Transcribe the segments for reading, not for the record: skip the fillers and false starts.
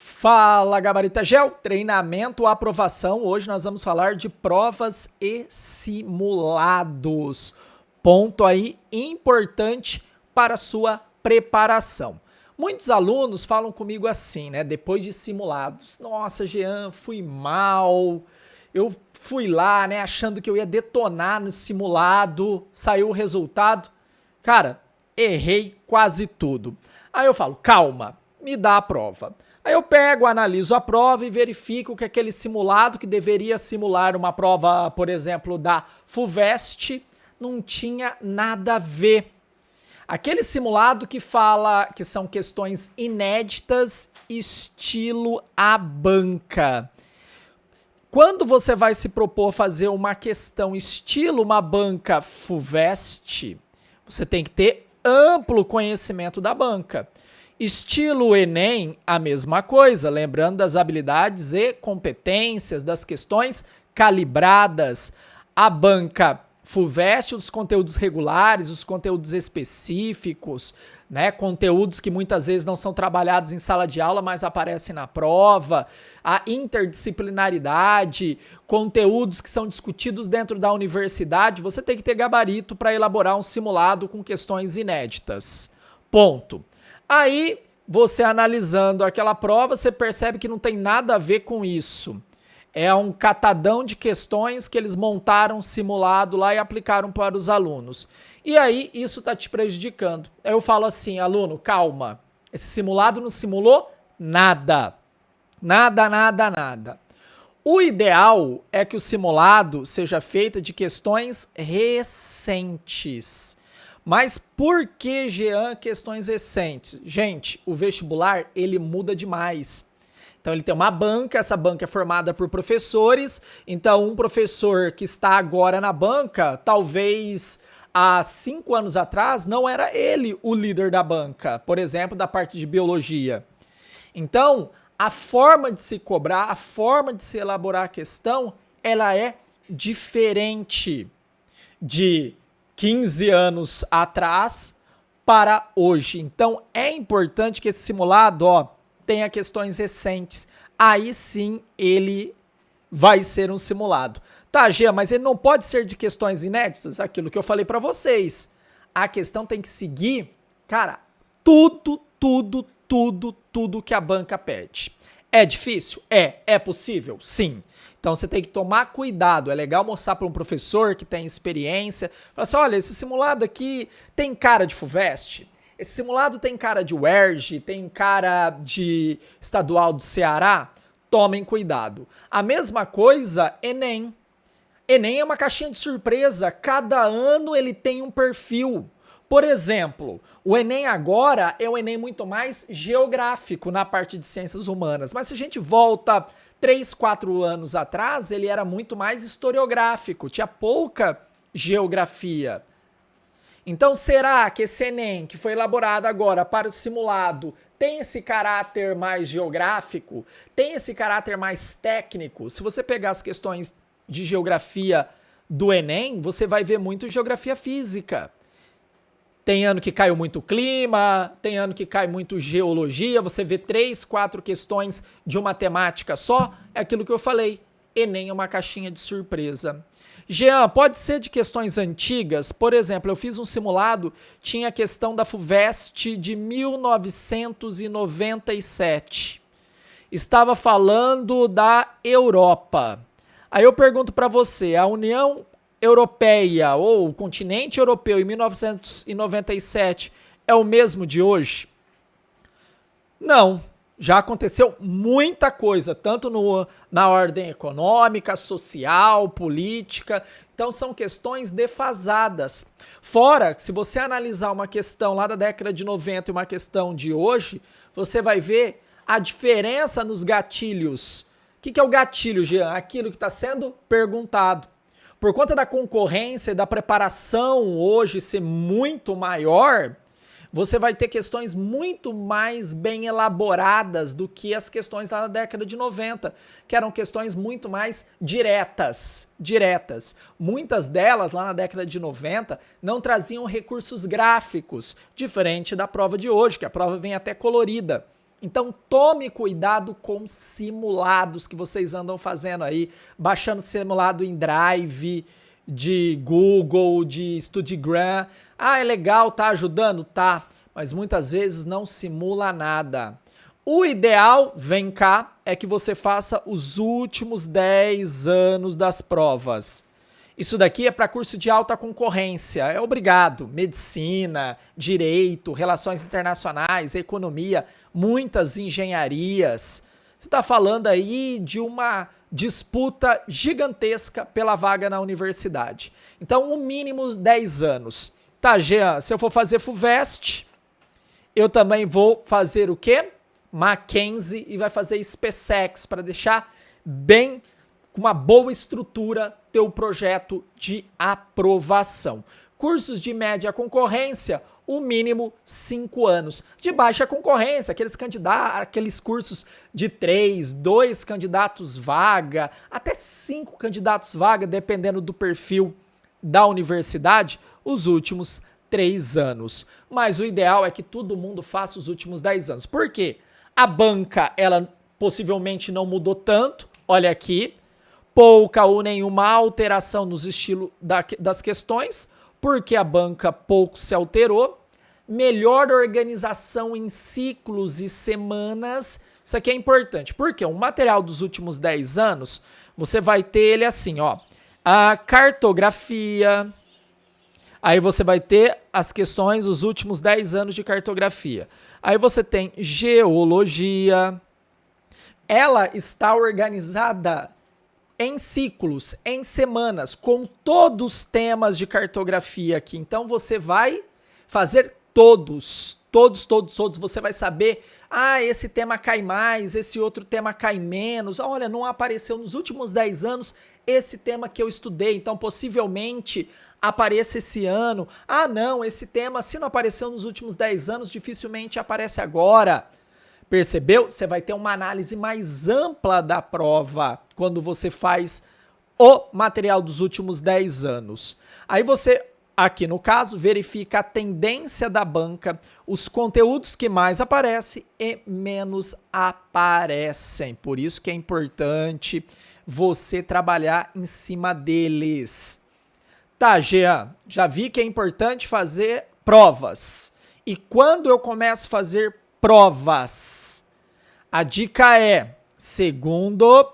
Fala, Gabarita Gel, treinamento, aprovação. Hoje nós vamos falar de provas e simulados. Ponto aí importante para a sua preparação. Muitos alunos falam comigo assim, né? Depois de simulados. Nossa, Jean, fui mal. Eu fui lá, né, achando que eu ia detonar no simulado. Saiu o resultado. Cara, errei quase tudo. Aí eu falo, calma, me dá a prova. Aí eu pego, analiso a prova e verifico que aquele simulado que deveria simular uma prova, por exemplo, da FUVEST, não tinha nada a ver. Aquele simulado que fala que são questões inéditas, estilo a banca. Quando você vai se propor fazer uma questão estilo uma banca FUVEST, você tem que ter amplo conhecimento da banca. Estilo Enem, a mesma coisa, lembrando das habilidades e competências das questões calibradas. A banca FUVEST, os conteúdos regulares, os conteúdos específicos, né? Conteúdos que muitas vezes não são trabalhados em sala de aula, mas aparecem na prova. A interdisciplinaridade, conteúdos que são discutidos dentro da universidade. Você tem que ter gabarito para elaborar um simulado com questões inéditas. Ponto. Aí, você analisando aquela prova, você percebe que não tem nada a ver com isso. É um catadão de questões que eles montaram um simulado lá e aplicaram para os alunos. E aí, isso está te prejudicando. Eu falo assim, aluno, calma. Esse simulado não simulou nada. Nada, nada, nada. O ideal é que o simulado seja feito de questões recentes. Mas por que, Jean, questões recentes? Gente, o vestibular, ele muda demais. Então, ele tem uma banca, essa banca é formada por professores. Então, um professor que está agora na banca, talvez há 5 anos atrás, não era ele o líder da banca, por exemplo, da parte de biologia. Então, a forma de se cobrar, a forma de se elaborar a questão, ela é diferente de 15 anos atrás para hoje. Então, é importante que esse simulado, tenha questões recentes. Aí sim, ele vai ser um simulado. Tá, Gia, mas ele não pode ser de questões inéditas? Aquilo que eu falei para vocês. A questão tem que seguir, cara, tudo que a banca pede. É difícil? É possível? Sim. Então você tem que tomar cuidado. É legal mostrar para um professor que tem experiência. Falar assim, olha, esse simulado aqui tem cara de FUVEST. Esse simulado tem cara de UERJ, tem cara de estadual do Ceará. Tomem cuidado. A mesma coisa, Enem. Enem é uma caixinha de surpresa. Cada ano ele tem um perfil. Por exemplo, o Enem agora é um Enem muito mais geográfico na parte de ciências humanas. Mas se a gente volta 3, 4 anos atrás, ele era muito mais historiográfico, tinha pouca geografia. Então, será que esse Enem, que foi elaborado agora para o simulado, tem esse caráter mais geográfico? Tem esse caráter mais técnico? Se você pegar as questões de geografia do Enem, você vai ver muito geografia física. Tem ano que caiu muito clima, tem ano que cai muito geologia, você vê 3, 4 questões de uma temática só, é aquilo que eu falei, Enem é uma caixinha de surpresa. Jean, pode ser de questões antigas, por exemplo, eu fiz um simulado, tinha a questão da FUVEST de 1997, estava falando da Europa. Aí eu pergunto para você, a União Europeia ou o continente europeu em 1997 é o mesmo de hoje? Não. Já aconteceu muita coisa, tanto na ordem econômica, social, política. Então são questões defasadas. Fora, se você analisar uma questão lá da década de 90 e uma questão de hoje, você vai ver a diferença nos gatilhos. O que é o gatilho, Jean? Aquilo que está sendo perguntado. Por conta da concorrência e da preparação hoje ser muito maior, você vai ter questões muito mais bem elaboradas do que as questões lá na década de 90, que eram questões muito mais diretas. Muitas delas lá na década de 90 não traziam recursos gráficos, diferente da prova de hoje, que a prova vem até colorida. Então tome cuidado com simulados que vocês andam fazendo aí, baixando simulado em Drive, de Google, de StudyGram. Ah, é legal, tá ajudando? Tá, mas muitas vezes não simula nada. O ideal, vem cá, é que você faça os últimos 10 anos das provas. Isso daqui é para curso de alta concorrência, é obrigado. Medicina, direito, relações internacionais, economia, muitas engenharias. Você está falando aí de uma disputa gigantesca pela vaga na universidade. Então, o mínimo 10 anos. Tá, Jean, se eu for fazer FUVEST, eu também vou fazer o quê? Mackenzie e vai fazer SpaceX para deixar bem com uma boa estrutura teu projeto de aprovação. Cursos de média concorrência, o mínimo 5 anos. De baixa concorrência, aqueles cursos de 3, 2 candidatos vaga, até 5 candidatos vaga, dependendo do perfil da universidade, os últimos 3 anos. Mas o ideal é que todo mundo faça os últimos 10 anos. Por quê? A banca, ela possivelmente não mudou tanto, olha aqui, pouca ou nenhuma alteração nos estilos das questões, porque a banca pouco se alterou, melhor organização em ciclos e semanas, isso aqui é importante, porque o material dos últimos 10 anos, você vai ter ele assim, ó, a cartografia, aí você vai ter as questões dos últimos 10 anos de cartografia. Aí você tem geologia. Ela está organizada em ciclos, em semanas, com todos os temas de cartografia aqui. Então você vai fazer todos. Você vai saber, esse tema cai mais, esse outro tema cai menos. Olha, não apareceu nos últimos 10 anos esse tema que eu estudei, então possivelmente apareça esse ano. Não, esse tema, se não apareceu nos últimos 10 anos, dificilmente aparece agora. Percebeu? Você vai ter uma análise mais ampla da prova quando você faz o material dos últimos 10 anos. Aí você, aqui no caso, verifica a tendência da banca, os conteúdos que mais aparecem e menos aparecem. Por isso que é importante você trabalhar em cima deles. Tá, Jean, já vi que é importante fazer provas. E quando eu começo a fazer provas? A dica é segundo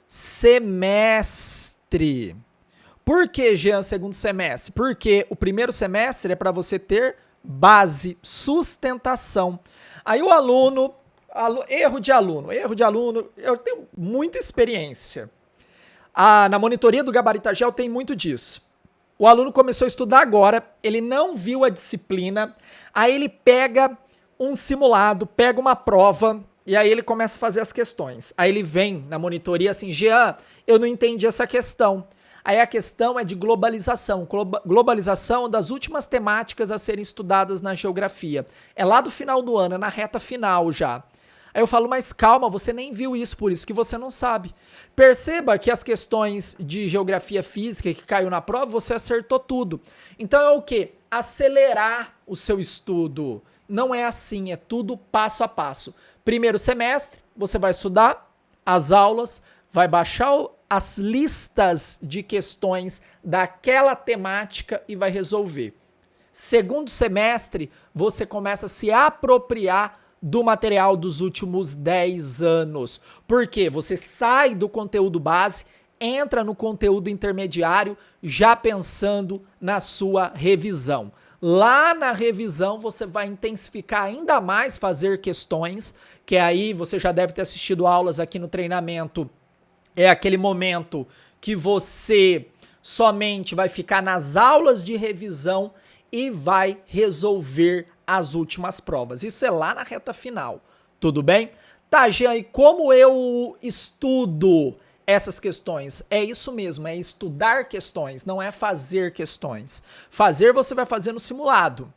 semestre. Por que, Jean, segundo semestre? Porque o primeiro semestre é para você ter base, sustentação. Aí o aluno, erro de aluno, eu tenho muita experiência. Na monitoria do Gabaritagel tem muito disso. O aluno começou a estudar agora, ele não viu a disciplina, aí ele pega um simulado, pega uma prova, e aí ele começa a fazer as questões. Aí ele vem na monitoria assim, Jean, eu não entendi essa questão. Aí a questão é de globalização. Globalização das últimas temáticas a serem estudadas na geografia. É lá do final do ano, é na reta final já. Aí eu falo, mas calma, você nem viu isso, por isso que você não sabe. Perceba que as questões de geografia física que caiu na prova, você acertou tudo. Então é o quê? Acelerar o seu estudo. Não é assim, é tudo passo a passo. Primeiro semestre, você vai estudar as aulas, vai baixar as listas de questões daquela temática e vai resolver. Segundo semestre, você começa a se apropriar do material dos últimos 10 anos. Por quê? Você sai do conteúdo base, entra no conteúdo intermediário, já pensando na sua revisão. Lá na revisão, você vai intensificar ainda mais fazer questões, que aí você já deve ter assistido aulas aqui no treinamento. É aquele momento que você somente vai ficar nas aulas de revisão e vai resolver as últimas provas. Isso é lá na reta final, tudo bem? Tá, Jean, e como eu estudo essas questões? É isso mesmo, é estudar questões, não é fazer questões. Fazer você vai fazer no simulado,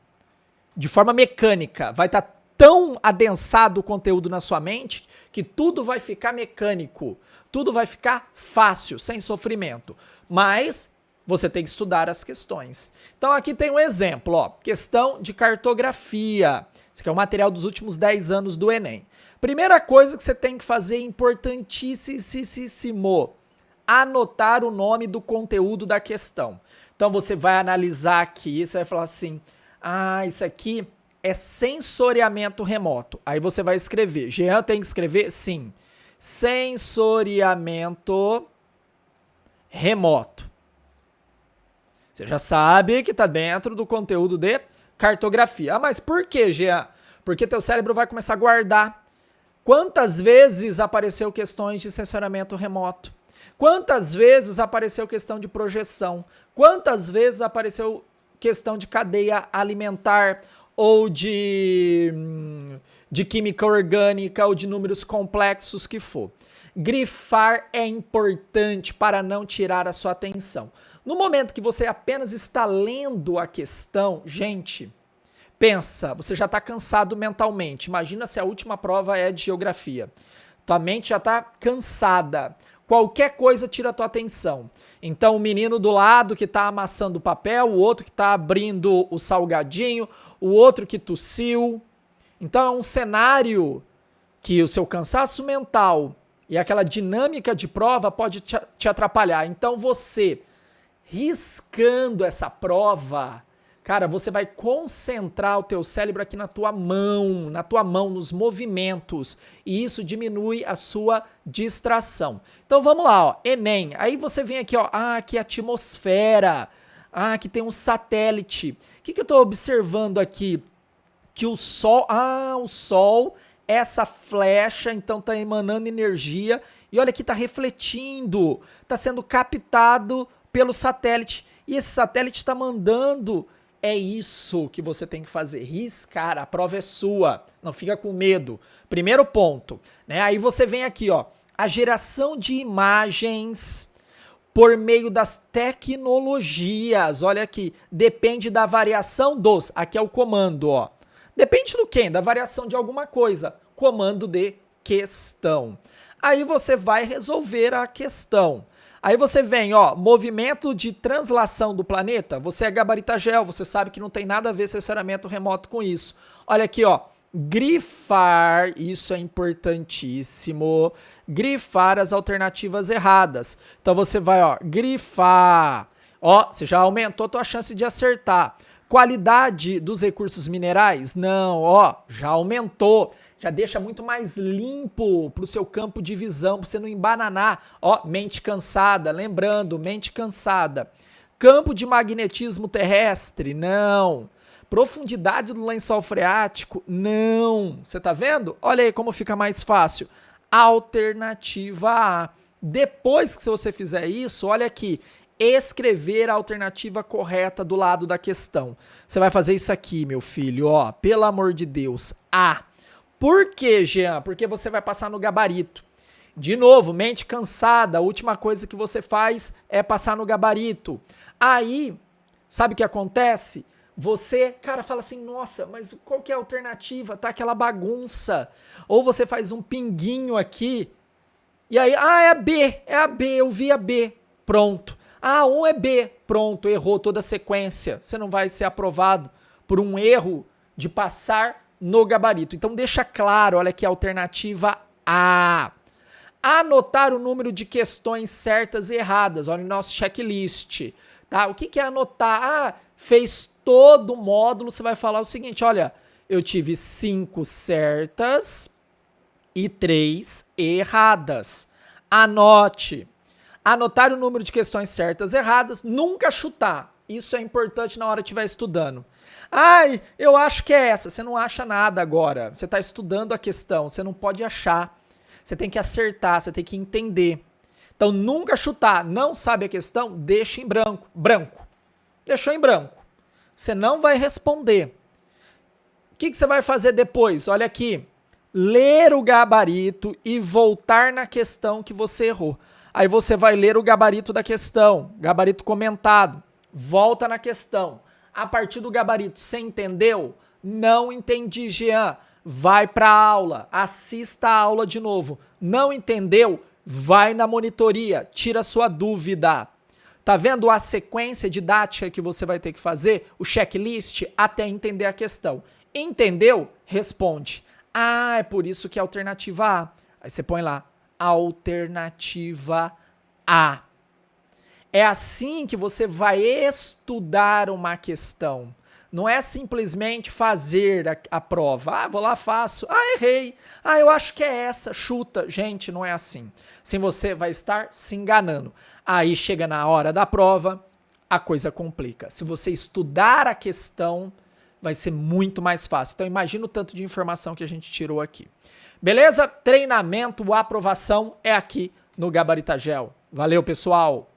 de forma mecânica. Vai estar tão adensado o conteúdo na sua mente que tudo vai ficar mecânico, tudo vai ficar fácil, sem sofrimento. Mas você tem que estudar as questões. Então aqui tem um exemplo, ó, questão de cartografia. Esse aqui é o material dos últimos 10 anos do Enem. Primeira coisa que você tem que fazer, importantíssimo, anotar o nome do conteúdo da questão. Então você vai analisar aqui, você vai falar assim, isso aqui é sensoriamento remoto. Aí você vai escrever, Jean tem que escrever? Sim. Sensoriamento remoto. Você já sabe que está dentro do conteúdo de cartografia. Mas por que, Jean? Porque teu cérebro vai começar a guardar. Quantas vezes apareceu questões de sensoriamento remoto? Quantas vezes apareceu questão de projeção? Quantas vezes apareceu questão de cadeia alimentar ou de química orgânica ou de números complexos que for? Grifar é importante para não tirar a sua atenção. No momento que você apenas está lendo a questão, gente, pensa, você já está cansado mentalmente. Imagina se a última prova é de geografia. Tua mente já está cansada. Qualquer coisa tira a tua atenção. Então o menino do lado que está amassando o papel, o outro que está abrindo o salgadinho, o outro que tossiu. Então é um cenário que o seu cansaço mental e aquela dinâmica de prova pode te atrapalhar. Então você, riscando essa prova, cara, você vai concentrar o teu cérebro aqui na tua mão, nos movimentos, e isso diminui a sua distração. Então vamos lá, ó, Enem. Aí você vem aqui, ó, aqui é a atmosfera, aqui tem um satélite. O que eu tô observando aqui? Que o Sol, o Sol, essa flecha, então tá emanando energia, e olha aqui, tá refletindo, tá sendo captado pelo satélite, e esse satélite está mandando. É isso que você tem que fazer, riscar, a prova é sua, não fica com medo. Primeiro ponto, né? Aí você vem aqui, ó, a geração de imagens por meio das tecnologias, olha aqui, depende da variação dos, aqui é o comando, ó. Depende do quê? Da variação de alguma coisa, comando de questão. Aí você vai resolver a questão. Aí você vem, ó, movimento de translação do planeta, você é gabaritagel, você sabe que não tem nada a ver sensoriamento remoto com isso. Olha aqui, ó, grifar, isso é importantíssimo, grifar as alternativas erradas. Então você vai, ó, grifar, ó, você já aumentou a tua chance de acertar. Qualidade dos recursos minerais? Não, ó, já aumentou. Já deixa muito mais limpo para o seu campo de visão, para você não embananar. Ó, mente cansada, lembrando, mente cansada. Campo de magnetismo terrestre? Não. Profundidade do lençol freático? Não. Você tá vendo? Olha aí como fica mais fácil. Alternativa A. Depois que você fizer isso, olha aqui. Escrever a alternativa correta do lado da questão. Você vai fazer isso aqui, meu filho, ó. Pelo amor de Deus. A. Por quê, Jean? Porque você vai passar no gabarito. De novo, mente cansada, a última coisa que você faz é passar no gabarito. Aí, sabe o que acontece? Você, cara, fala assim, nossa, mas qual que é a alternativa? Tá aquela bagunça. Ou você faz um pinguinho aqui, e aí, é a B, eu vi a B. Pronto. Um é B. Pronto, errou toda a sequência. Você não vai ser aprovado por um erro de passar no gabarito. Então deixa claro, olha aqui a alternativa A. Anotar o número de questões certas e erradas, olha o nosso checklist, tá? O que é anotar? Fez todo o módulo, você vai falar o seguinte, olha, eu tive 5 certas e 3 erradas. Anote. Anotar o número de questões certas e erradas, nunca chutar. Isso é importante na hora de estiver estudando. Eu acho que é essa. Você não acha nada agora. Você está estudando a questão. Você não pode achar. Você tem que acertar. Você tem que entender. Então, nunca chutar. Não sabe a questão? Deixa em branco. Branco. Deixou em branco. Você não vai responder. O que você vai fazer depois? Olha aqui. Ler o gabarito e voltar na questão que você errou. Aí você vai ler o gabarito da questão. Gabarito comentado. Volta na questão. A partir do gabarito, você entendeu? Não entendi, Jean. Vai para a aula, assista a aula de novo. Não entendeu? Vai na monitoria, tira sua dúvida. Tá vendo a sequência didática que você vai ter que fazer? O checklist até entender a questão. Entendeu? Responde. Ah, é por isso que é alternativa A. Aí você põe lá, alternativa A. É assim que você vai estudar uma questão. Não é simplesmente fazer a prova. Ah, vou lá, faço. Ah, errei. Ah, eu acho que é essa. Chuta. Gente, não é assim. Assim você vai estar se enganando. Aí chega na hora da prova, a coisa complica. Se você estudar a questão, vai ser muito mais fácil. Então imagina o tanto de informação que a gente tirou aqui. Beleza? Treinamento, aprovação é aqui no Gabaritagel. Valeu, pessoal!